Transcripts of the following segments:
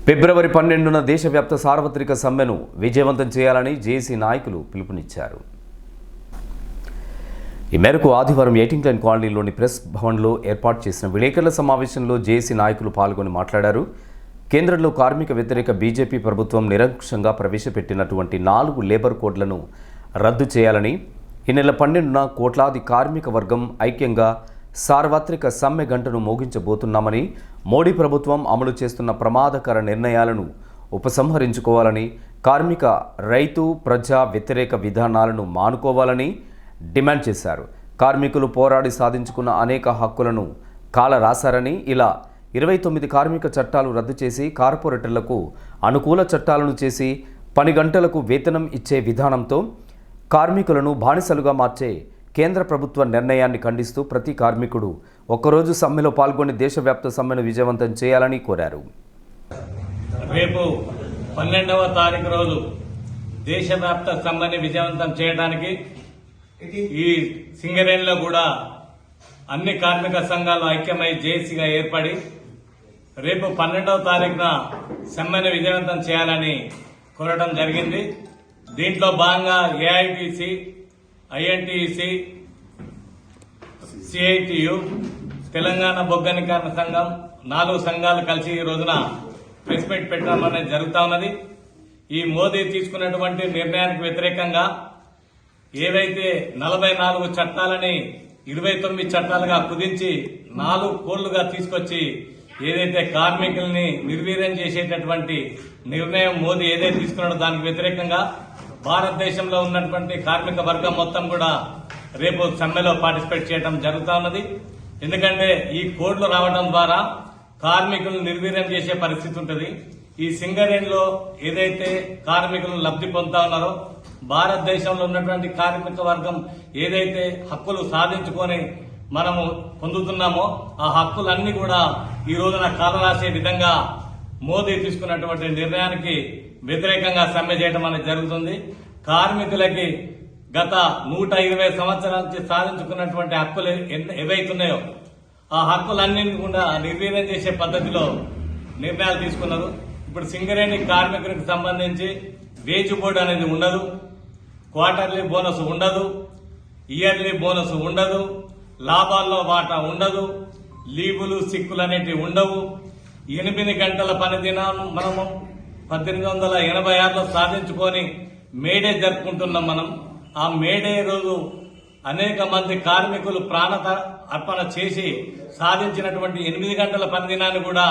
ఫిబ్రవరి 12న దేశవ్యాప్త సార్వత్రిక సమ్మెను విజయవంతం చేయాలని జేఏసీ నాయకులు పిలుపునిచ్చారు. ఈ మేరకు ఆదివారం ఎయిటింగ్లైన్ కాలనీలోని ప్రెస్ భవన్లో ఏర్పాటు చేసిన విలేకరుల సమావేశంలో జేఏసీ నాయకులు పాల్గొని మాట్లాడారు. కేంద్రంలో కార్మిక వ్యతిరేక బీజేపీ ప్రభుత్వం నిరంకుశంగా ప్రవేశపెట్టినటువంటి 4 లేబర్ కోడ్లను రద్దు చేయాలని, ఈ నెల 12న కోట్లాది కార్మిక వర్గం ఐక్యంగా సార్వత్రిక సమ్మె గంటను మోగించబోతున్నామని, మోడీ ప్రభుత్వం అమలు చేస్తున్న ప్రమాదకర నిర్ణయాలను ఉపసంహరించుకోవాలని, కార్మిక రైతు ప్రజా వ్యతిరేక విధానాలను మానుకోవాలని డిమాండ్ చేశారు. కార్మికులు పోరాడి సాధించుకున్న అనేక హక్కులను కాలరాశారని, ఇలా 29 కార్మిక చట్టాలు రద్దు చేసి కార్పొరేటర్లకు అనుకూల చట్టాలను చేసి పని గంటలకు వేతనం ఇచ్చే విధానంతో కార్మికులను బానిసలుగా మార్చే కేంద్ర ప్రభుత్వ నిర్ణయాన్ని ఖండిస్తూ ప్రతి కార్మికుడు ఒక్కరోజు సమ్మెలో పాల్గొని దేశవ్యాప్త సమ్మెను విజయవంతం చేయాలని కోరారు. రేపు 12వ తారీఖు రోజు దేశవ్యాప్త సమ్మెని విజయవంతం చేయడానికి ఈ సింగరేణిలో కూడా అన్ని కార్మిక సంఘాలు ఐక్యమై జేఏసీగా ఏర్పడి రేపు 12వ తారీఖున సమ్మెను విజయవంతం చేయాలని కోరడం జరిగింది. దీంట్లో భాగంగా ఏఐటీసీ, ఐఎన్టీసీ, సిఐటియు, తెలంగాణ బొగ్గని కార్మిక సంఘం 4 సంఘాలు కలిసి ఈ రోజున ప్రెస్ మీట్ పెట్టడం అనేది జరుగుతూ ఉన్నది. ఈ మోదీ తీసుకున్నటువంటి నిర్ణయానికి వ్యతిరేకంగా ఏవైతే 44 చట్టాలని 29 చట్టాలుగా కుదించి 4 కోళ్లుగా తీసుకొచ్చి ఏదైతే కార్మికుల్ని నిర్వీర్యం చేసేటటువంటి నిర్ణయం మోదీ ఏదైతే తీసుకున్నాడో దానికి వ్యతిరేకంగా భారతదేశంలో ఉన్నటువంటి కార్మిక వర్గం మొత్తం కూడా రేపు సమ్మెలో పార్టిసిపేట్ చేయడం జరుగుతూ ఉన్నది. ఎందుకంటే ఈ కోడ్లు రావడం ద్వారా కార్మికులను నిర్వీర్యం చేసే పరిస్థితి ఉంటుంది. ఈ సింగరేణిలో ఏదైతే కార్మికులను లబ్ధి పొందుతా ఉన్నారో, భారతదేశంలో ఉన్నటువంటి కార్మిక వర్గం ఏదైతే హక్కులు సాధించుకొని మనము పొందుతున్నామో ఆ హక్కులన్నీ కూడా ఈ రోజున కాలరాసే విధంగా మోదీ తీసుకున్నటువంటి నిర్ణయానికి వ్యతిరేకంగా సమ్మె చేయడం అనేది జరుగుతుంది. కార్మికులకి గత 120 సంవత్సరాల నుంచి సాధించుకున్నటువంటి హక్కులు ఏవైతున్నాయో ఆ హక్కులన్నింటినీ కూడా నిర్వీర్యం చేసే పద్ధతిలో నిర్ణయాలు తీసుకున్నారు. ఇప్పుడు సింగరేణి కార్మికులకు సంబంధించి వేజ్ బోర్డు అనేది ఉండదు, క్వార్టర్లీ బోనస్ ఉండదు, ఇయర్లీ బోనస్ ఉండదు, లాభాల్లో వాటా ఉండదు, లీవులు సిక్కులు అనేటివి ఉండవు. 8 గంటల పని దినాన్ని మనము 1886లో సాధించుకొని మేడే జరుపుకుంటున్నాం. మనం ఆ మేడే రోజు అనేక మంది కార్మికులు ప్రాణ అర్పణ చేసి సాధించినటువంటి 8 గంటల పని దినాన్ని కూడా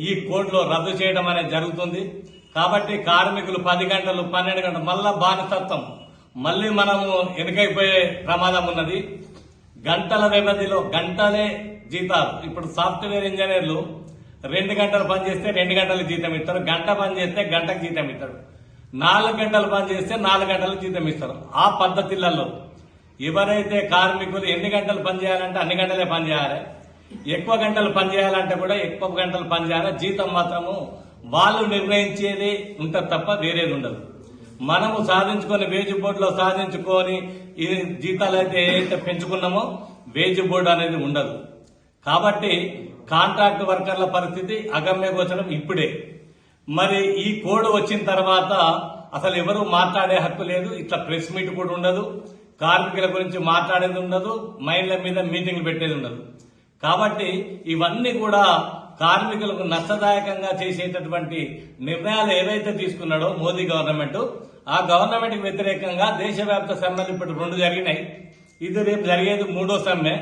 ఈ కోడ్లో రద్దు చేయడం అనేది జరుగుతుంది. కాబట్టి కార్మికులు 10 గంటలు 12 గంటలు మళ్ళా బానిసత్వం మళ్ళీ మనము వెనుకైపోయే ప్రమాదం ఉన్నది. గంటల వ్యవధిలో గంటలే జీతాలు. ఇప్పుడు సాఫ్ట్వేర్ ఇంజనీర్లు 2 గంటలు పని చేస్తే 2 గంటలు జీతం ఇస్తారు, గంట పని చేస్తే గంటకు జీతం ఇస్తారు, 4 గంటలు పని చేస్తే 4 గంటలు జీతం ఇస్తారు. ఆ పద్ధతులలో ఎవరైతే కార్మికులు ఎన్ని గంటలు పని చేయాలంటే అన్ని గంటలే పని చేయాలి, ఎక్కువ గంటలు పని చేయాలంటే కూడా ఎక్కువ గంటలు పని చేయాలి. జీతం మాత్రము వాళ్ళు నిర్ణయించేది ఉంటుంది తప్ప వేరేది ఉండదు. మనము సాధించుకొని వేజ్ బోర్డులో సాధించుకొని ఈ జీతాలు అయితే ఏదైతే పెంచుకున్నామో వేజ్ బోర్డు అనేది ఉండదు. కాబట్టి కాంట్రాక్ట్ వర్కర్ల పరిస్థితి అగమ్యగోచరం ఇప్పుడే. మరి ఈ కోడ్ వచ్చిన తర్వాత అసలు ఎవరు మాట్లాడే హక్కు లేదు, ఇట్లా ప్రెస్ మీట్ కూడా ఉండదు, కార్మికుల గురించి మాట్లాడేది ఉండదు, మైండ్ల మీద మీటింగ్లు పెట్టేది ఉండదు. కాబట్టి ఇవన్నీ కూడా కార్మికులకు నష్టదాయకంగా చేసేటటువంటి నిర్ణయాలు ఏవైతే తీసుకున్నాడో మోదీ గవర్నమెంట్, ఆ గవర్నమెంట్ కి వ్యతిరేకంగా దేశవ్యాప్త సమ్మెలు ఇప్పుడు 2 జరిగినాయి. ఇది రేపు జరిగేది 3వ సమ్మె.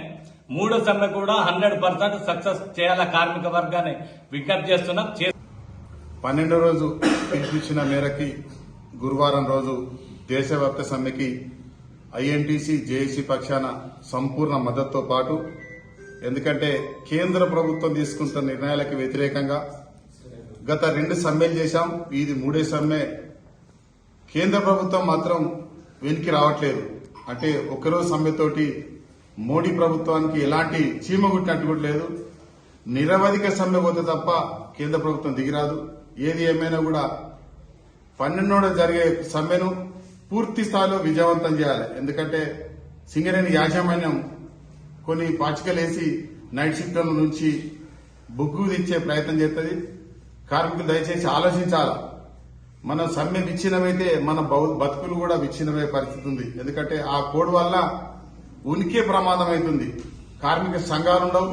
3వ సమ్మె కూడా 100% సక్సెస్ చేయాల కార్మిక వర్గాన్ని విజ్ఞప్తి చేస్తున్నాం. 12వ రోజు పిలిపించిన మేరకి గురువారం రోజు దేశవ్యాప్త సమ్మెకి ఐఎన్టీసీ, జేఏసీ పక్షాన సంపూర్ణ మద్దతుతో పాటు, ఎందుకంటే కేంద్ర ప్రభుత్వం తీసుకుంటున్న నిర్ణయాలకు వ్యతిరేకంగా గత 2 సమ్మెలు చేశాం, ఇది 3వ సమ్మె. కేంద్ర ప్రభుత్వం మాత్రం వెనక్కి రావట్లేదు. అంటే ఒకరోజు సమ్మెతోటి మోడీ ప్రభుత్వానికి ఎలాంటి చీమ గుట్టినట్టు కూడా లేదు. నిరవధిక సమ్మె పోతే తప్ప కేంద్ర ప్రభుత్వం దిగిరాదు. ఏది ఏమైనా కూడా 12వ జరిగే సమ్మెను పూర్తి స్థాయిలో విజయవంతం చేయాలి. ఎందుకంటే సింగరేణి యాజమాన్యం కొన్ని పాచికలేసి నైట్ షిఫ్ట్ల నుంచి బొగ్గు తెచ్చే ప్రయత్నం చేస్తుంది. కార్మికులు దయచేసి ఆలోచించాలి. మనం సమ్మె విచ్ఛిన్నమైతే మన బతుకులు కూడా విచ్ఛిన్నమయ్యే పరిస్థితి ఉంది. ఎందుకంటే ఆ కోడ్ వల్ల ఉనికి ప్రమాదం అవుతుంది. కార్మిక సంఘాలు ఉండవు,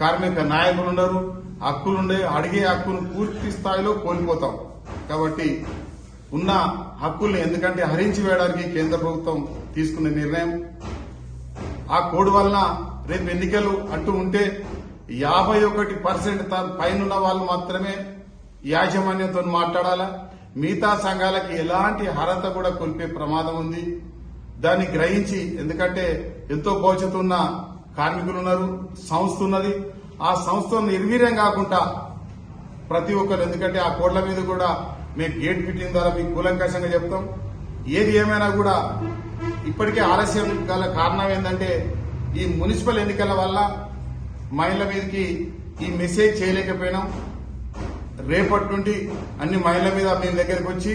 కార్మిక నాయకులు ఉండరు, హక్కులుండే అడిగే హక్కును పూర్తి స్థాయిలో కోల్పోతాం. కాబట్టి ఉన్న హక్కుల్ని ఎందుకంటే హరించి వేయడానికి కేంద్ర ప్రభుత్వం తీసుకున్న నిర్ణయం. ఆ కోడ్ వలన రేపు ఎన్నికలు అంటూ ఉంటే 51% పైన వాళ్ళు మాత్రమే యాజమాన్యంతో మాట్లాడాలా. మిగతా సంఘాలకి ఎలాంటి అర్హత కూడా కోల్పోయే ప్రమాదం ఉంది. దాన్ని గ్రహించి, ఎందుకంటే ఎంతో భవిష్యత్తు ఉన్న కార్మికులు ఉన్నారు, సంస్థ ఉన్నది. ఆ సంస్థను నిర్వీర్యం కాకుండా ప్రతి ఒక్కరు, ఎందుకంటే ఆ కోడ్ల మీద కూడా మేము గేట్ ఫిట్టింగ్ ద్వారా మీకు కూలంకషంగా చెప్తాం. ఏది ఏమైనా కూడా ఇప్పటికే ఆలస్యం గల కారణం ఏంటంటే ఈ మున్సిపల్ ఎన్నికల వల్ల మహిళల మీదకి ఈ మెసేజ్ చేయలేకపోయినాం. రేపటి నుండి అన్ని మహిళల మీద మీ దగ్గరికి వచ్చి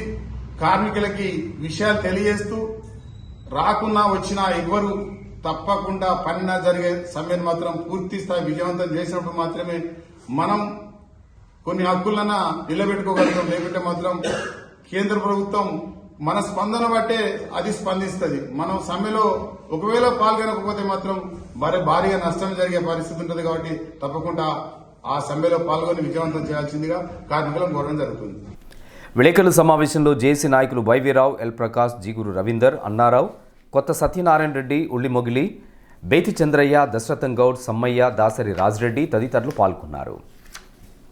కార్మికులకి విషయాలు తెలియజేస్తూ రాకున్నా వచ్చినా ఎవ్వరు తప్పకుండా పనిన జరిగే సమ్మెను మాత్రం పూర్తి స్థాయి విజయవంతం చేసినప్పుడు మాత్రమే మనం కొన్ని హక్కులన్నా నిలబెట్టుకోగలుగుతాం. లేకుంటే మాత్రం కేంద్ర ప్రభుత్వం మన స్పందన బట్టే అది స్పందిస్తుంది. మనం సమ్మెలో ఒకవేళ పాల్గొనకపోతే మాత్రం భారీగా నష్టం జరిగే పరిస్థితి ఉంటుంది. కాబట్టి తప్పకుండా ఆ సమ్మెలో పాల్గొని విజయవంతం చేయాల్సిందిగా కార్మికులను కోరడం జరుగుతుంది. విలేకరుల సమావేశంలో జేఏసీ నాయకులు వైవీరావు, ఎల్ ప్రకాష్, జీగురు రవీందర్, అన్నారావు, కొత్త సత్యనారాయణ రెడ్డి, ఉల్లిమొగిలి, బేతి చంద్రయ్య, దశరథం గౌడ్, సమ్మయ్య, దాసరి రాజిరెడ్డి తదితరులు పాల్గొన్నారు.